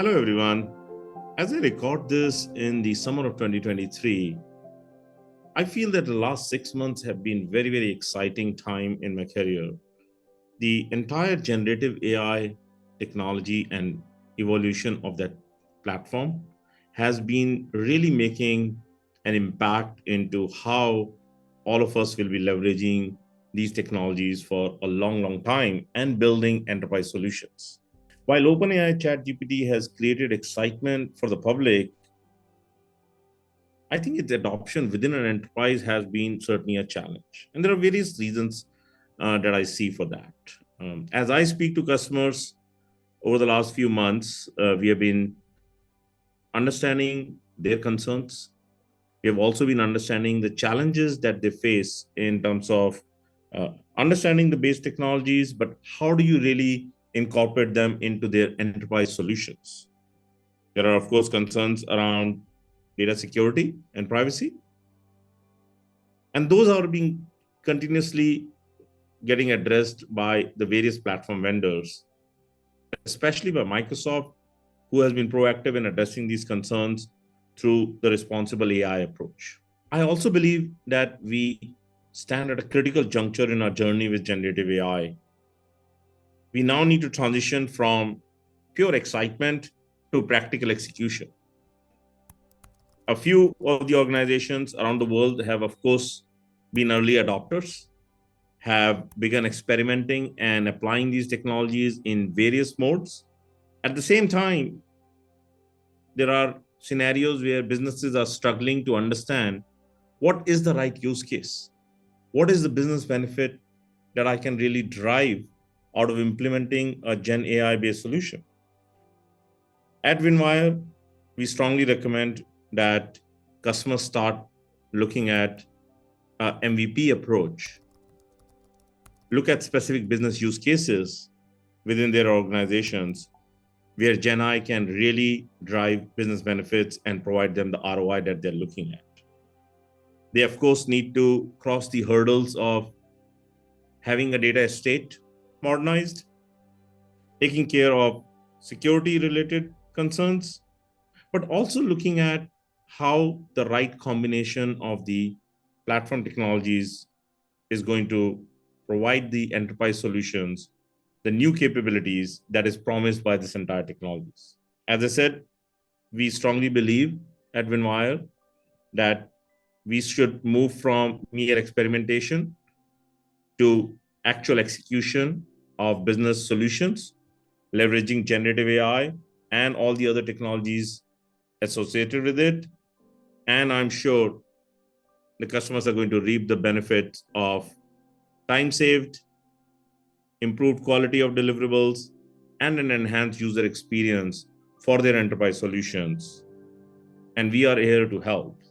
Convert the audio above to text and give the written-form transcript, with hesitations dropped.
Hello, everyone. As I record this in the summer of 2023, I feel that the last 6 months have been very, very exciting time in my career. The entire generative AI technology and evolution of that platform has been really making an impact into how all of us will be leveraging these technologies for a long, long time and building enterprise solutions. While OpenAI ChatGPT has created excitement for the public, I think its adoption within an enterprise has been certainly a challenge. And there are various reasons that I see for that. As I speak to customers over the last few months, we have been understanding their concerns. We have also been understanding the challenges that they face in terms of understanding the base technologies, but how do you really incorporate them into their enterprise solutions? There are, of course, concerns around data security and privacy. And those are being continuously getting addressed by the various platform vendors, especially by Microsoft, who has been proactive in addressing these concerns through the responsible AI approach. I also believe that we stand at a critical juncture in our journey with generative AI. We now need to transition from pure excitement to practical execution. A few of the organizations around the world have, of course, been early adopters, have begun experimenting and applying these technologies in various modes. At the same time, there are scenarios where businesses are struggling to understand what is the right use case? What is the business benefit that I can really drive out of implementing a Gen AI based solution? At Winwire, we strongly recommend that customers start looking at a MVP approach, look at specific business use cases within their organizations where Gen AI can really drive business benefits and provide them the ROI that they're looking at. They, of course, need to cross the hurdles of having a data estate modernized, taking care of security related concerns, but also looking at how the right combination of the platform technologies is going to provide the enterprise solutions, the new capabilities that is promised by this entire technologies. As I said, we strongly believe at Winwire that we should move from mere experimentation to actual execution of business solutions, leveraging generative AI and all the other technologies associated with it. And I'm sure the customers are going to reap the benefits of time saved, improved quality of deliverables, and an enhanced user experience for their enterprise solutions. And we are here to help.